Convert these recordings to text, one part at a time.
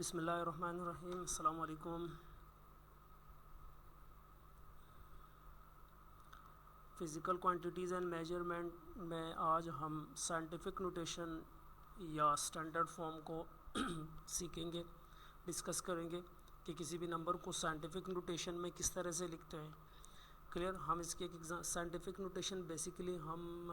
बिस्मिल्लाहिर्रहमानिर्रहीम। अस्सलाम वालेकुम। फ़िज़िकल क्वांटिटीज़ एंड मेजरमेंट में आज हम साइंटिफिक नोटेशन या स्टैंडर्ड फॉर्म को सीखेंगे, डिस्कस करेंगे कि किसी भी नंबर को साइंटिफिक नोटेशन में किस तरह से लिखते हैं। क्लियर। हम इसके एक साइंटिफिक नोटेशन बेसिकली हम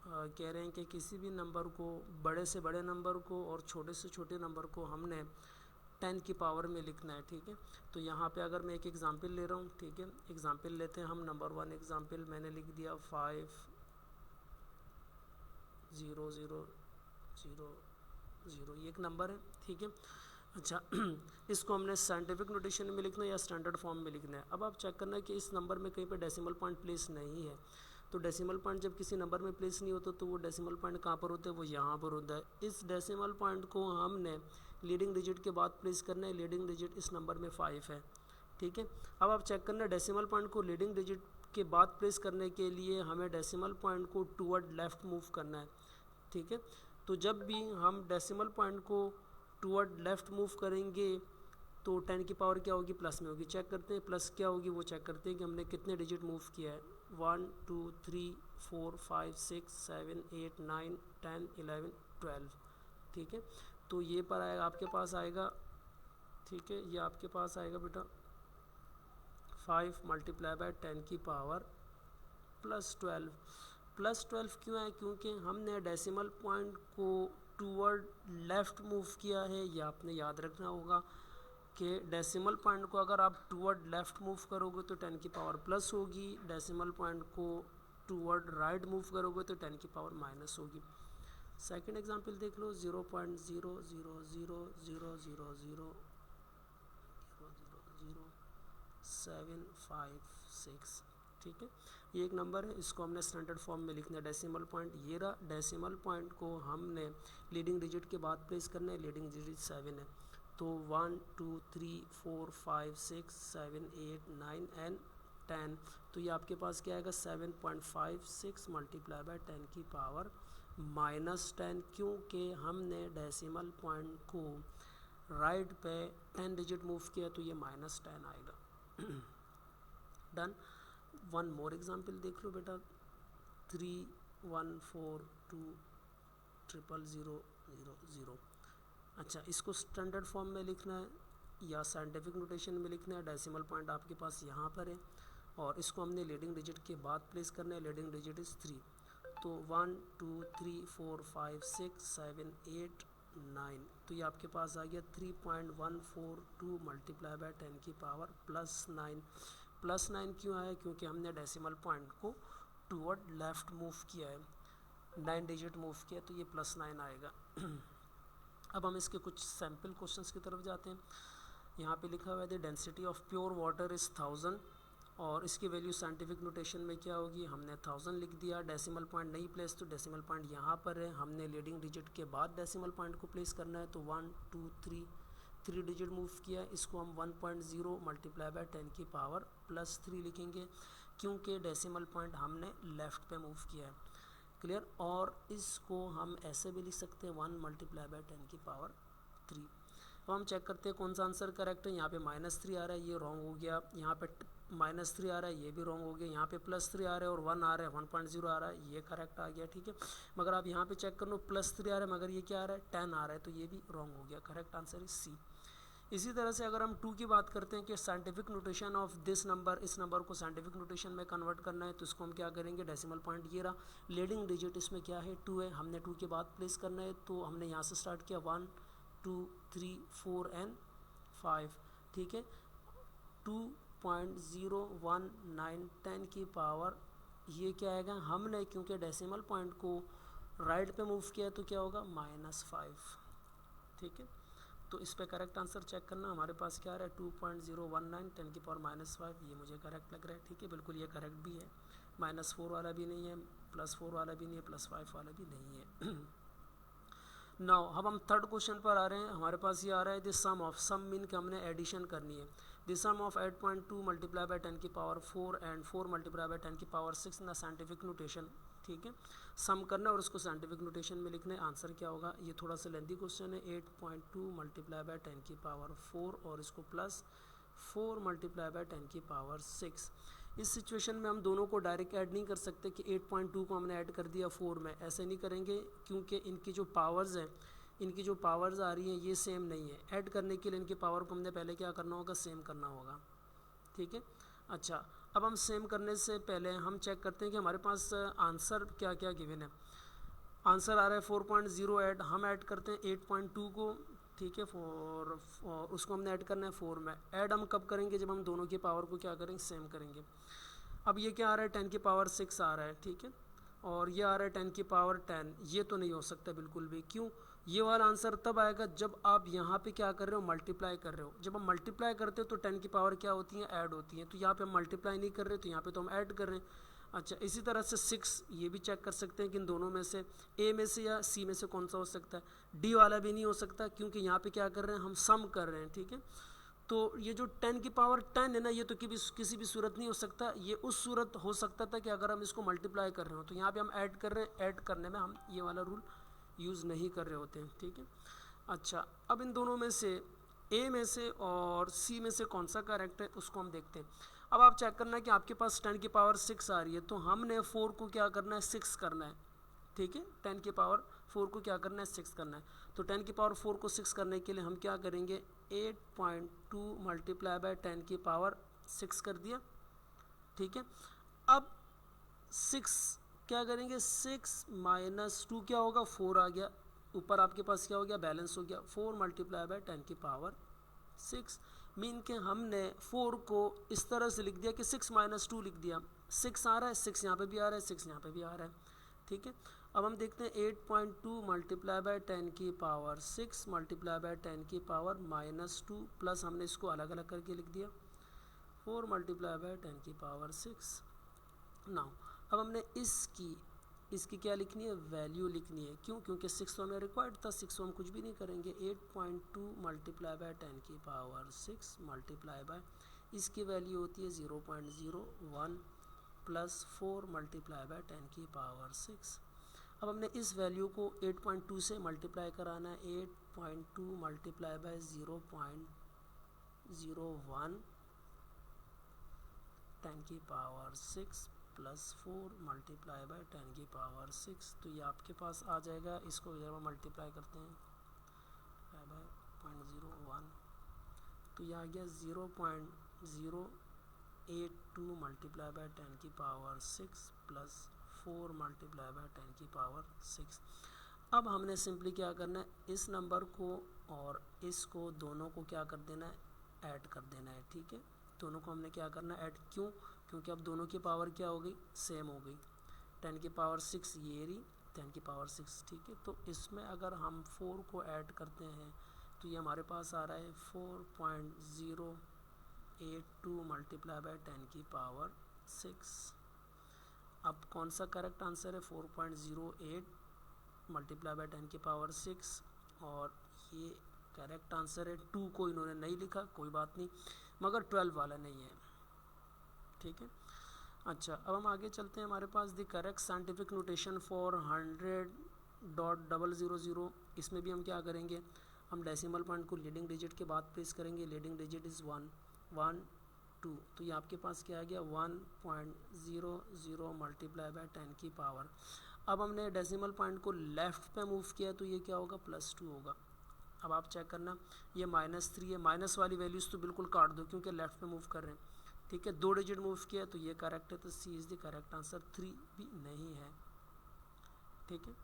कह रहे हैं कि किसी भी नंबर को, बड़े से बड़े नंबर को और छोटे से छोटे नंबर को हमने 10 की पावर में लिखना है। ठीक है। तो यहाँ पे अगर मैं एक एग्ज़ाम्पल ले रहा हूँ, ठीक है, एग्ज़ाम्पल लेते हैं हम। नंबर 1 एग्ज़ाम्पल मैंने लिख दिया 5 0 0 0 0, ये एक नंबर है। ठीक है। अच्छा इसको हमने साइंटिफिक नोटेशन में लिखना है या स्टैंडर्ड फॉर्म में लिखना है। अब आप चेक करना है कि इस नंबर में कहीं पे डेसिमल पॉइंट प्लेस नहीं है। तो डेसिमल पॉइंट जब किसी नंबर में प्लेस नहीं होता तो वो डेसिमल पॉइंट कहाँ पर होता है, वो यहाँ पर होता है। इस डेसिमल पॉइंट को हमने लीडिंग डिजिट के बाद प्लेस करना है। लीडिंग डिजिट इस नंबर में 5 है। ठीक है। अब आप चेक करना है डेसिमल पॉइंट को लीडिंग डिजिट के बाद प्लेस करने के लिए हमें डेसिमल पॉइंट को टूवर्ड लेफ़्ट मूव करना है। ठीक है। तो जब भी हम डेसिमल पॉइंट को टूवर्ड लेफ़्ट मूव करेंगे तो 10 की पावर क्या होगी, प्लस में होगी। चेक करते हैं प्लस क्या होगी, वो चेक करते हैं कि हमने कितने डिजिट मूव किया है। 1 2 3 4 5 6 7 8 9 10 11 12। ठीक है। तो ये पर आएगा, आपके पास आएगा, ठीक है, ये आपके पास आएगा बेटा 5 मल्टीप्लाई बाय 10 की पावर प्लस 12। प्लस 12 क्यों है, क्योंकि हमने डेसिमल पॉइंट को टूवर्ड लेफ़्ट मूव किया है। ये आपने याद रखना होगा कि डेसिमल पॉइंट को अगर आप टूवर्ड लेफ़्ट मूव करोगे तो 10 की पावर प्लस होगी, डेसिमल पॉइंट को टूवर्ड राइट मूव करोगे तो 10 की पावर माइनस होगी। सेकंड एग्जांपल देख लो 0.00000000756। ठीक है। ये एक नंबर है, इसको हमने स्टैंडर्ड फॉर्म में लिखना है। डेसिमल पॉइंट ये रहा, डेसिमल पॉइंट को हमने लीडिंग डिजिट के बाद प्लेस करना है। लीडिंग डिजिट 7 है। तो 1 2 3 4 5 6 7 8 9 एंड 10। तो ये आपके पास क्या आएगा 7.56 मल्टीप्लाई बाय 10 की पावर माइनस 10, क्योंकि हमने डेसिमल पॉइंट को राइट पे 10 डिजिट मूव किया तो ये माइनस 10 आएगा। डन। वन मोर एग्जांपल देख लो बेटा 31420000। अच्छा इसको स्टैंडर्ड फॉर्म में लिखना है या साइंटिफिक नोटेशन में लिखना है। डेसिमल पॉइंट आपके पास यहाँ पर है और इसको हमने लीडिंग डिजिट के बाद प्लेस करना है। Leading digit is 3। तो 1 2 3 4 5 6 7 8 9। तो ये आपके पास आ गया 3.142 मल्टीप्लाई बाय 10 की पावर प्लस 9। प्लस 9 क्यों आया, क्योंकि हमने डेसिमल पॉइंट को टूवर्ड लेफ़्ट मूव किया है, 9 डिजिट मूव किया, तो ये प्लस 9 आएगा। अब हम इसके कुछ सैम्पल क्वेश्चंस की तरफ जाते हैं। यहाँ पे लिखा हुआ है the density of pure water is 1000 और इसकी वैल्यू साइंटिफिक नोटेशन में क्या होगी, हमने 1000 लिख दिया। डेसिमल पॉइंट नहीं प्लेस, तो डेसिमल पॉइंट यहाँ पर है, हमने लीडिंग डिजिट के बाद डेसिमल पॉइंट को प्लेस करना है। तो 1 2 3 डिजिट मूव किया, इसको हम 1.0 मल्टीप्लाई बाय 10 की पावर प्लस 3 लिखेंगे, क्योंकि डेसिमल पॉइंट हमने लेफ़्ट पे मूव किया है। क्लियर। और इसको हम ऐसे भी लिख सकते हैं 1 मल्टीप्लाई बाय 10 की पावर 3। अब हम चेक करते हैं कौन सा आंसर करेक्ट है। यहाँ पे -3 आ रहा है, ये रॉन्ग हो गया। यहाँ पे -3 आ रहा है, ये भी रॉन्ग हो गया। यहाँ पे +3 आ रहा है और 1 आ रहा है, 1.0 आ रहा है, ये करेक्ट आ गया। ठीक है। मगर आप यहाँ पे चेक कर लो +3 आ रहा है मगर ये क्या आ रहा है, 10 आ रहा है, तो ये भी रॉन्ग हो गया। Correct answer is C. इसी तरह से अगर हम 2 की बात करते हैं कि scientific notation of this number, इस नंबर को साइंटिफिक नोटेशन में कन्वर्ट करना है, तो इसको हम क्या करेंगे, डेसिमल पॉइंट ये रहा, लीडिंग डिजिट इसमें क्या है 2 है, हमने 2 के बाद प्लेस करना है। तो हमने यहाँ से स्टार्ट किया 1 2 3 4 एंड 5। ठीक है। 2.01910 की पावर ये क्या आएगा, हमने क्योंकि डेसिमल पॉइंट को राइट पे मूव किया तो क्या होगा -5। ठीक है। तो इस पे करेक्ट आंसर चेक करना, हमारे पास क्या आ रहा है 2.019 10 की पावर -5, ये मुझे करेक्ट लग रहा है। ठीक है, बिल्कुल ये करेक्ट भी है। -4 वाला भी नहीं है, +4 वाला भी नहीं है, +5 वाला भी नहीं है। नाउ अब हम थर्ड क्वेश्चन पर आ रहे हैं। हमारे पास ये आ रहा है this sum of, sum mean कि हमने एडिशन करनी है। This sum of 8.2 multiply by 10 की पावर 4 एंड 4 मल्टीप्लाई बाय 10 की power 6 in the scientific notation ठीक है, सम करना है और उसको साइंटिफिक नोटेशन में लिखना है। आंसर क्या होगा, ये थोड़ा सा लेंथी क्वेश्चन है, 8.2 मल्टीप्लाई बाय 10 की पावर 4 और इसको प्लस 4 मल्टीप्लाई बाय 10 की पावर 6। इस सिचुएशन में हम दोनों को डायरेक्ट ऐड नहीं कर सकते कि 8.2 को हमने ऐड कर दिया 4 में, ऐसे नहीं करेंगे क्योंकि इनकी जो पावर्स हैं, इनकी जो पावर्स आ रही हैं ये सेम नहीं है। ऐड करने के लिए इनकी पावर को हमने पहले क्या करना होगा, सेम करना होगा। ठीक है, अच्छा अब हम सेम करने से पहले हम चेक करते हैं कि हमारे पास आंसर क्या क्या गिवन है। आंसर आ रहा है 4.0 ऐड, हम ऐड करते हैं 8.2 को, ठीक है, और उसको हमने ऐड करना है 4 में। ऐड हम कब करेंगे, जब हम दोनों की पावर को क्या करेंगे, सेम करेंगे। अब ये क्या आ रहा है, 10 की पावर 6 आ रहा है, ठीक है, और ये आ रहा है 10 की पावर 10। ये तो नहीं हो सकता बिल्कुल भी, क्यों, ये वाला आंसर तब आएगा जब आप यहाँ पे क्या कर रहे हो, मल्टीप्लाई कर रहे हो। जब हम मल्टीप्लाई करते हो तो 10 की पावर क्या होती है, ऐड होती है। तो यहाँ पे हम मल्टीप्लाई नहीं कर रहे, तो यहाँ पे तो हम ऐड कर रहे हैं। अच्छा, इसी तरह से 6 ये भी चेक कर सकते हैं कि इन दोनों में से ए में से या सी में से कौन सा हो सकता है। डी वाला भी नहीं हो सकता क्योंकि यहाँ पे क्या कर रहे हैं, हम सम कर रहे हैं, ठीक है। तो ये जो 10 की पावर 10 है ना, ये तो किसी भी सूरत नहीं हो सकता। ये उस सूरत हो सकता था कि अगर हम इसको मल्टीप्लाई कर रहे हो, तो यहाँ पे हम ऐड कर रहे हैं, ऐड करने में हम ये वाला रूल यूज़ नहीं कर रहे होते हैं, ठीक है। अच्छा, अब इन दोनों में से ए में से और सी में से कौन सा करेक्ट है उसको हम देखते हैं। अब आप चेक करना है कि आपके पास 10 की पावर 6 आ रही है, तो हमने 4 को क्या करना है, 6 करना है, ठीक है। 10 की पावर 4 को क्या करना है, 6 करना है। तो 10 की पावर 4 को 6 करने के लिए हम क्या करेंगे, 8.2 मल्टीप्लाई बाय 10 की पावर 6 कर दिया, ठीक है। अब 6 क्या करेंगे, 6 माइनस 2 क्या होगा, 4 आ गया, ऊपर आपके पास क्या हो गया, बैलेंस हो गया। 4 मल्टीप्लाई बाय 10 की पावर 6 मीन के हमने 4 को इस तरह से लिख दिया कि 6 माइनस 2 लिख दिया। 6 आ रहा है, 6 यहाँ पे भी आ रहा है, 6 यहाँ पे भी आ रहा है, ठीक है। अब हम देखते हैं 8.2 मल्टीप्लाई बाय 10 की पावर 6 मल्टीप्लाई बाय 10 की पावर -2 प्लस हमने इसको अलग अलग करके लिख दिया 4 मल्टीप्लाई बाय 10 की पावर 6। नाउ अब हमने इसकी क्या लिखनी है, वैल्यू लिखनी है। क्यों, क्योंकि 6 तो हमें रिक्वायर्ड था, 6 तो हम कुछ भी नहीं करेंगे। 8.2 मल्टीप्लाई बाय 10 की पावर 6 मल्टीप्लाई बाय, इसकी वैल्यू होती है 0.01 प्लस 4 मल्टीप्लाई बाय 10 की पावर 6। अब हमने इस वैल्यू को 8.2 से मल्टीप्लाई कराना है। 8.2 मल्टीप्लाई बाय 0.01 10 की पावर 6 प्लस 4 मल्टीप्लाई बाय 10 की पावर 6, तो ये आपके पास आ जाएगा। इसको जब हम मल्टीप्लाई करते हैं बाय 0.01, तो ये आ गया 0.082 मल्टीप्लाई बाय 10 की पावर 6 प्लस 4 मल्टीप्लाई बाय 10 की पावर 6। अब हमने सिंपली क्या करना है, इस नंबर को और इसको दोनों को क्या कर देना है, ऐड कर देना है, ठीक है। दोनों को हमने क्या करना है, ऐड। क्यों, क्योंकि अब दोनों की पावर क्या हो गई, सेम हो गई। 10 की पावर 6 ये रही, 10 की पावर 6, ठीक है। तो इसमें अगर हम 4 को ऐड करते हैं तो ये हमारे पास आ रहा है 4.082 मल्टीप्लाई बाय 10 की पावर 6। अब कौन सा करेक्ट आंसर है, 4.08 मल्टीप्लाई बाय 10 की पावर 6, और ये करेक्ट आंसर है। 2 को इन्होंने नहीं लिखा, कोई बात नहीं, मगर 12 वाला नहीं है, ठीक है। अच्छा, अब हम आगे चलते हैं। हमारे पास the correct scientific notation for 100.000, इसमें भी हम क्या करेंगे, हम डेसिमल पॉइंट को लीडिंग डिजिट के बाद प्लेस करेंगे। लीडिंग डिजिट इज़ 1 1 2, तो ये आपके पास क्या आ गया, 1.00 मल्टीप्लाई बाय 10 की पावर। अब हमने डेसिमल पॉइंट को लेफ़्ट पे मूव किया तो ये क्या होगा, +2 होगा। अब आप चेक करना, ये -3 है, माइनस वाली वैल्यूज़ तो बिल्कुल काट दो क्योंकि लेफ़्ट पे मूव कर रहे हैं, ठीक है। 2 डिजिट मूव किया तो ये करेक्ट है, तो सी इज़ द करेक्ट आंसर। 3 भी नहीं है, ठीक है।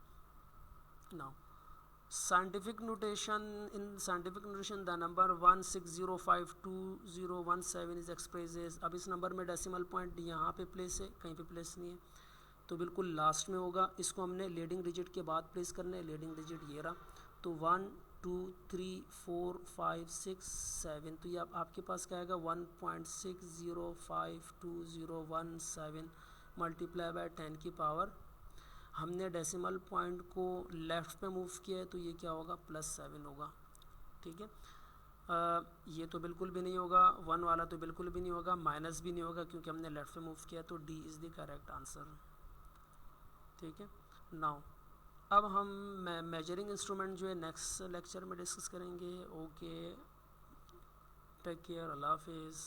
Now scientific notation, in scientific notation the number 16052017 is express. अब इस नंबर में डेसिमल पॉइंट यहाँ पे प्लेस है, कहीं पे प्लेस नहीं है, तो बिल्कुल लास्ट में होगा। इसको हमने लीडिंग डिजिट के बाद प्लेस करना है। लीडिंग डिजिट ये रहा, तो 1 2 3 4 5 6 7, तो ये आपके पास क्या आएगा, 1.60522017 मल्टीप्लाई बाय 10 की पावर। हमने डेसिमल पॉइंट को लेफ़्ट पे मूव किया है तो ये क्या होगा, +7 होगा, ठीक है। ये तो बिल्कुल भी नहीं होगा, 1 वाला तो बिल्कुल भी नहीं होगा, माइनस भी नहीं होगा क्योंकि हमने लेफ़्ट पे मूव किया, तो D is the correct answer. ठीक है। नाउ अब हम मेजरिंग इंस्ट्रूमेंट जो है नेक्स्ट लेक्चर में डिस्कस करेंगे। ओके, टेक केयर, अल्लाह हाफिज़।